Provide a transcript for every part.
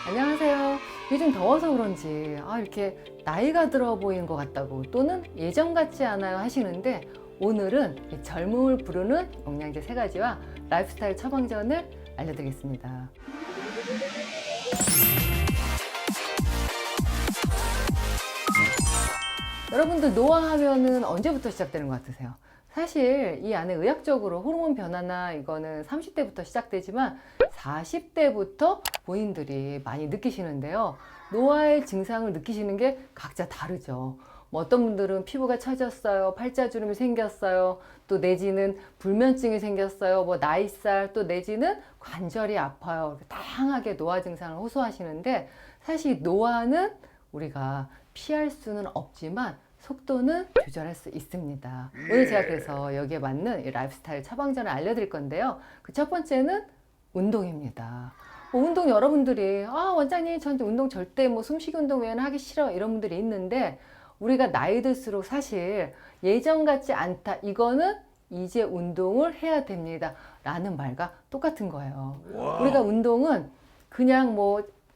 안녕하세요. 요즘 더워서 그런지 이렇게 나이가 들어 보이는 것 같다고 또는 예전 같지 않아요 하시는데, 오늘은 이 젊음을 부르는 영양제 3가지와 라이프스타일 처방전을 알려드리겠습니다. 여러분들 노화하면은 언제부터 시작되는 것 같으세요? 사실 이 안에 의학적으로 호르몬 변화나 이거는 30대부터 시작되지만 40대부터 본인들이 많이 느끼시는데요. 노화의 증상을 느끼시는 게 각자 다르죠. 뭐 어떤 분들은 피부가 처졌어요, 팔자주름이 생겼어요, 또 내지는 불면증이 생겼어요, 뭐 나이살, 또 내지는 관절이 아파요. 다양하게 노화 증상을 호소하시는데, 사실 노화는 우리가 피할 수는 없지만 속도는 조절할 수 있습니다. 오늘 제가 그래서 여기에 맞는 이 라이프스타일 처방전을 알려드릴 건데요. 그 첫 번째는 운동입니다. 운동 여러분들이 원장님 전 운동 절대 숨쉬기 운동 외에는 하기 싫어 이런 분들이 있는데, 우리가 나이 들수록 사실 예전 같지 않다, 이거는 이제 운동을 해야 됩니다 라는 말과 똑같은 거예요. 와우. 우리가 운동은 그냥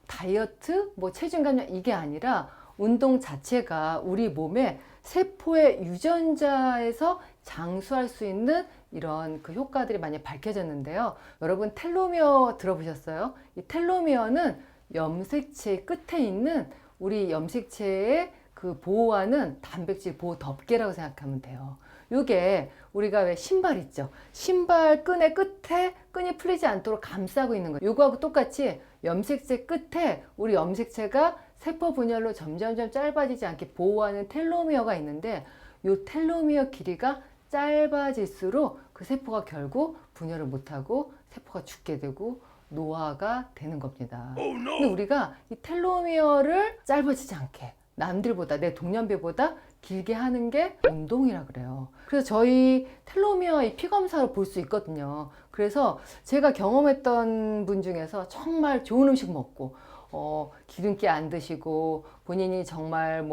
다이어트, 체중 감량 이게 아니라 운동 자체가 우리 몸에 세포의 유전자에서 장수할 수 있는 이런 그 효과들이 많이 밝혀졌는데요. 여러분 텔로미어 들어보셨어요? 이 텔로미어는 염색체 끝에 있는 우리 염색체의 그 보호하는 단백질 보호 덮개라고 생각하면 돼요. 이게 우리가 왜 신발 있죠? 신발 끈의 끝에 끈이 풀리지 않도록 감싸고 있는 거예요. 이거하고 똑같이 염색체 끝에 우리 염색체가 세포 분열로 점점점 짧아지지 않게 보호하는 텔로미어가 있는데, 이 텔로미어 길이가 짧아질수록 그 세포가 결국 분열을 못하고 세포가 죽게 되고 노화가 되는 겁니다. 근데 우리가 이 텔로미어를 짧아지지 않게 남들보다, 내 동년배보다 길게 하는 게 운동이라 그래요. 그래서 저희 텔로미어 이 피검사로 볼 수 있거든요. 그래서 제가 경험했던 분 중에서 정말 좋은 음식 먹고 기름기 안 드시고 본인이 정말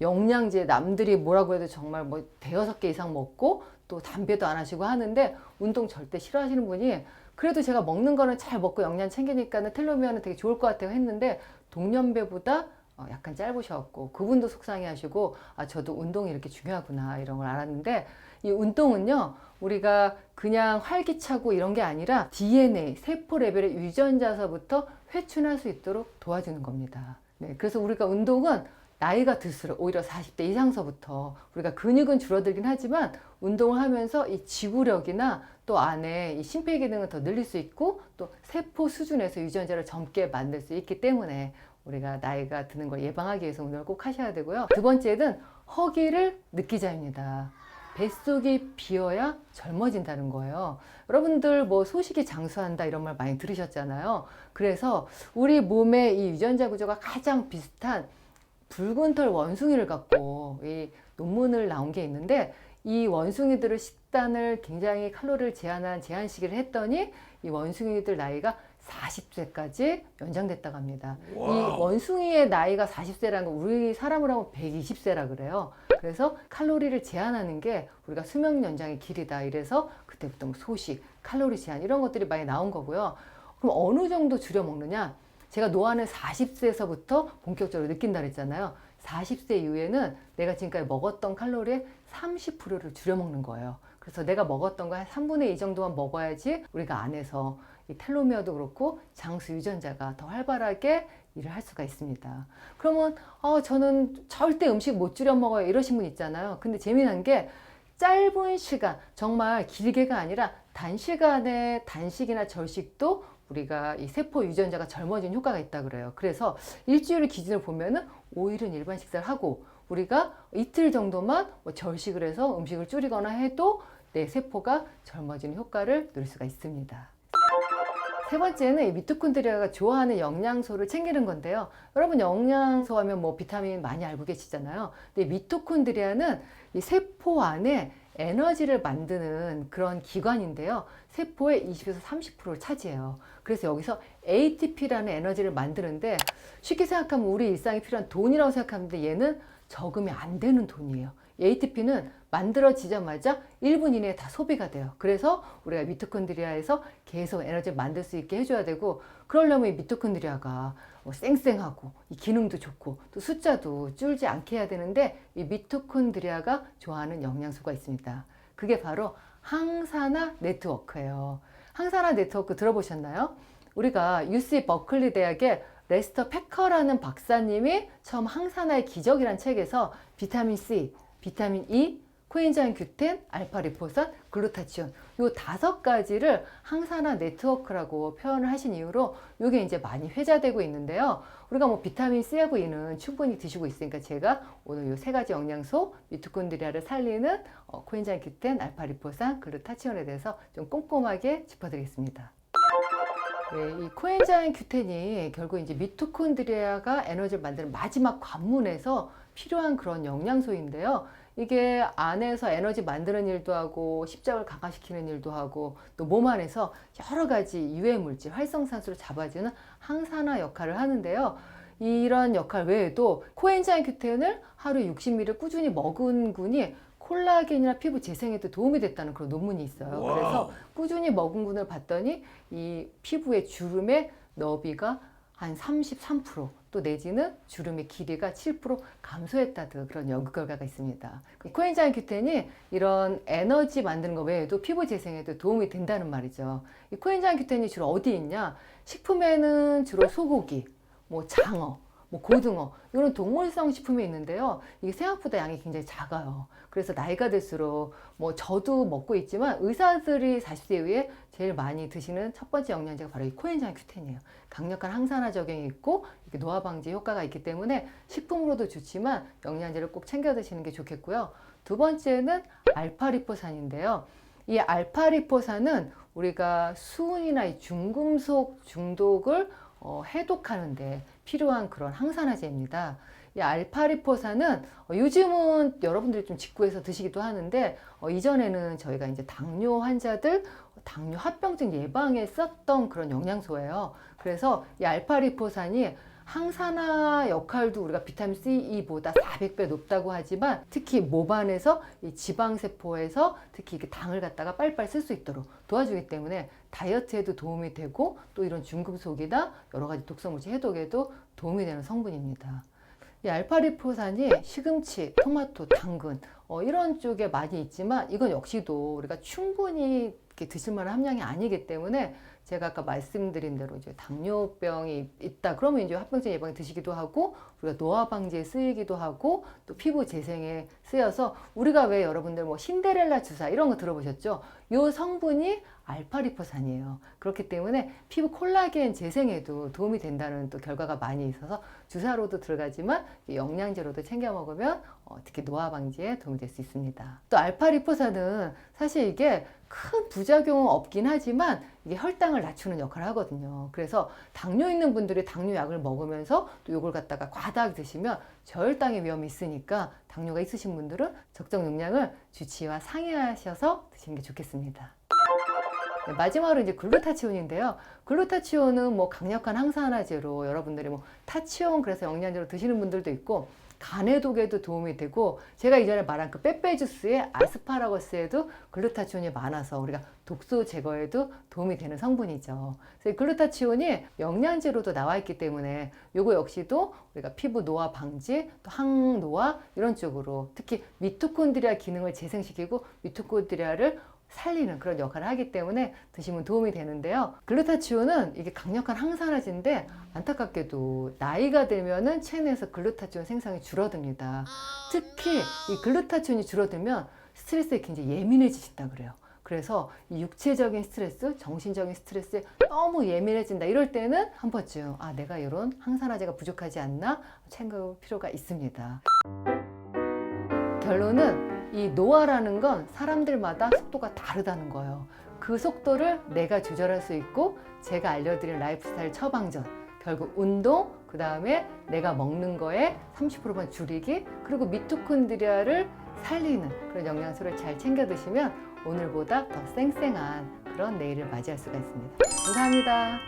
영양제 남들이 뭐라고 해도 정말 5-6개 이상 먹고 또 담배도 안 하시고 하는데, 운동 절대 싫어하시는 분이 그래도 제가 먹는 거는 잘 먹고 영양 챙기니까는 텔로미어는 되게 좋을 것 같아요 했는데, 동년배보다 약간 짧으셨고 그분도 속상해 하시고, 저도 운동이 이렇게 중요하구나 이런 걸 알았는데, 이 운동은요 우리가 그냥 활기차고 이런 게 아니라 DNA, 세포 레벨의 유전자서부터 회춘할 수 있도록 도와주는 겁니다. 네, 그래서 우리가 운동은 나이가 들수록 오히려 40대 이상서부터 우리가 근육은 줄어들긴 하지만 운동을 하면서 이 지구력이나 또 안에 이 심폐기능을 더 늘릴 수 있고, 또 세포 수준에서 유전자를 젊게 만들 수 있기 때문에 우리가 나이가 드는 걸 예방하기 위해서 운동을 꼭 하셔야 되고요. 두 번째는 허기를 느끼자입니다. 뱃속이 비어야 젊어진다는 거예요. 여러분들 소식이 장수한다 이런 말 많이 들으셨잖아요. 그래서 우리 몸의 이 유전자 구조가 가장 비슷한 붉은 털 원숭이를 갖고 이 논문을 나온 게 있는데, 이 원숭이들을 식단을 굉장히 칼로리를 제한한 제한 시기를 했더니 이 원숭이들 나이가 40세까지 연장됐다고 합니다. 와우. 이 원숭이의 나이가 40세라는 건 우리 사람으로 하면 120세라 그래요. 그래서 칼로리를 제한하는 게 우리가 수명 연장의 길이다. 이래서 그때부터 소식, 칼로리 제한 이런 것들이 많이 나온 거고요. 그럼 어느 정도 줄여 먹느냐? 제가 노화는 40세에서부터 본격적으로 느낀다 그랬잖아요. 40세 이후에는 내가 지금까지 먹었던 칼로리의 30%를 줄여 먹는 거예요. 그래서 내가 먹었던 거 한 3분의 2 정도만 먹어야지 우리가 안에서 이 텔로미어도 그렇고 장수 유전자가 더 활발하게 일을 할 수가 있습니다. 그러면 저는 절대 음식 못 줄여 먹어요 이러신 분 있잖아요. 근데 재미난 게 짧은 시간, 정말 길게가 아니라 단시간에 단식이나 절식도 우리가 이 세포 유전자가 젊어진 효과가 있다 그래요. 그래서 일주일을 기준으로 보면은 5일은 일반 식사를 하고 우리가 이틀 정도만 절식을 해서 음식을 줄이거나 해도 내 세포가 젊어지는 효과를 누릴 수가 있습니다. 세 번째는 이 미토콘드리아가 좋아하는 영양소를 챙기는 건데요. 여러분 영양소 하면 비타민 많이 알고 계시잖아요. 근데 미토콘드리아는 이 세포 안에 에너지를 만드는 그런 기관인데요. 세포의 20에서 30%를 차지해요. 그래서 여기서 ATP라는 에너지를 만드는데, 쉽게 생각하면 우리 일상에 필요한 돈이라고 생각하는데 얘는 적으면 안 되는 돈이에요. ATP는 만들어지자마자 1분 이내에 다 소비가 돼요. 그래서 우리가 미토콘드리아에서 계속 에너지를 만들 수 있게 해줘야 되고, 그러려면 이 미토콘드리아가 쌩쌩하고 이 기능도 좋고 또 숫자도 줄지 않게 해야 되는데, 이 미토콘드리아가 좋아하는 영양소가 있습니다. 그게 바로 항산화 네트워크예요. 항산화 네트워크 들어보셨나요? 우리가 UC 버클리 대학의 레스터 패커라는 박사님이 처음 항산화의 기적이란 책에서 비타민 C, 비타민 E, 코엔자임 규텐, 알파 리포산, 글루타치온 요 5가지를 항산화 네트워크라고 표현을 하신 이후로 이게 이제 많이 회자되고 있는데요. 우리가 뭐 비타민 C하고 E는 충분히 드시고 있으니까 제가 오늘 요 3가지 영양소 미토콘드리아를 살리는 코엔자임 규텐, 알파 리포산, 글루타치온에 대해서 좀 꼼꼼하게 짚어드리겠습니다. 네, 이 코엔자임 규텐이 결국 이제 미토콘드리아가 에너지를 만드는 마지막 관문에서 필요한 그런 영양소인데요. 이게 안에서 에너지 만드는 일도 하고 십자를 강화시키는 일도 하고 또 몸 안에서 여러 가지 유해 물질, 활성산소를 잡아주는 항산화 역할을 하는데요. 이런 역할 외에도 코엔자임 규텐을 하루에 60ml 꾸준히 먹은 분이 콜라겐이나 피부 재생에도 도움이 됐다는 그런 논문이 있어요. 와우. 그래서 꾸준히 먹은 분을 봤더니 이 피부의 주름의 너비가 한 33%, 또 내지는 주름의 길이가 7% 감소했다는 그런 연구 결과가 있습니다. 코엔자임 규텐이 이런 에너지 만드는 것 외에도 피부 재생에도 도움이 된다는 말이죠. 이 코엔자임 규텐이 주로 어디 있냐? 식품에는 주로 소고기, 뭐 장어, 뭐 고등어 이런 동물성 식품이 있는데요. 이게 생각보다 양이 굉장히 작아요. 그래서 나이가 들수록 뭐 저도 먹고 있지만 의사들이 40대 이후에 제일 많이 드시는 첫 번째 영양제가 바로 이 코엔자임 규텐이에요. 강력한 항산화 작용이 있고 이렇게 노화 방지 효과가 있기 때문에 식품으로도 좋지만 영양제를 꼭 챙겨 드시는 게 좋겠고요. 두 번째는 알파리포산인데요. 이 알파리포산은 우리가 수은이나 이 중금속 중독을 해독하는데 필요한 그런 항산화제입니다. 이 알파리포산은 요즘은 여러분들이 좀 직구해서 드시기도 하는데 이전에는 저희가 이제 당뇨 환자들 당뇨 합병증 예방에 썼던 그런 영양소예요. 그래서 이 알파리포산이 항산화 역할도 우리가 비타민 C, E보다 400배 높다고 하지만 특히 몸 안에서 이 지방세포에서 특히 당을 갖다가 빨리빨리 쓸 수 있도록 도와주기 때문에 다이어트에도 도움이 되고 또 이런 중금속이나 여러 가지 독성물질 해독에도 도움이 되는 성분입니다. 이 알파리포산이 시금치, 토마토, 당근 이런 쪽에 많이 있지만 이건 역시도 우리가 충분히 이렇게 드실 만한 함량이 아니기 때문에 제가 아까 말씀드린 대로 이제 당뇨병이 있다 그러면 이제 합병증 예방에 드시기도 하고 우리가 노화 방지에 쓰이기도 하고 또 피부 재생에 쓰여서 우리가 왜 여러분들 뭐 신데렐라 주사 이런 거 들어보셨죠? 요 성분이 알파리포산이에요. 그렇기 때문에 피부 콜라겐 재생에도 도움이 된다는 또 결과가 많이 있어서 주사로도 들어가지만 영양제로도 챙겨 먹으면 특히 노화 방지에 도움이 될 수 있습니다. 또 알파리포산은 사실 이게 큰 부작용은 없긴 하지만 이게 혈당을 낮추는 역할을 하거든요. 그래서 당뇨 있는 분들이 당뇨약을 먹으면서 또 이걸 갖다가 과다하게 드시면 저혈당의 위험이 있으니까 당뇨가 있으신 분들은 적정 용량을 주치의와 상의하셔서 드시는 게 좋겠습니다. 네, 마지막으로 이제 글루타치온인데요. 글루타치온은 뭐 강력한 항산화제로 여러분들이 뭐 타치온 그래서 영양제로 드시는 분들도 있고 간 해독에도 도움이 되고 제가 이전에 말한 그 빼빼 주스에 아스파라거스에도 글루타치온이 많아서 우리가 독소 제거에도 도움이 되는 성분이죠. 그래서 이 글루타치온이 영양제로도 나와 있기 때문에 요거 역시도 우리가 피부 노화 방지, 또 항노화 이런 쪽으로 특히 미토콘드리아 기능을 재생시키고 미토콘드리아를 살리는 그런 역할을 하기 때문에 드시면 도움이 되는데요. 글루타치온은 이게 강력한 항산화제인데 안타깝게도 나이가 들면은 체내에서 글루타치온 생성이 줄어듭니다. 특히 이 글루타치온이 줄어들면 스트레스에 굉장히 예민해지신다 그래요. 그래서 이 육체적인 스트레스, 정신적인 스트레스에 너무 예민해진다 이럴 때는 한 번쯤 내가 이런 항산화제가 부족하지 않나 챙겨볼 필요가 있습니다. 결론은 이 노화라는 건 사람들마다 속도가 다르다는 거예요. 그 속도를 내가 조절할 수 있고 제가 알려드린 라이프스타일 처방전 결국 운동, 그 다음에 내가 먹는 거에 30%만 줄이기 그리고 미토콘드리아를 살리는 그런 영양소를 잘 챙겨 드시면 오늘보다 더 쌩쌩한 그런 내일을 맞이할 수가 있습니다. 감사합니다.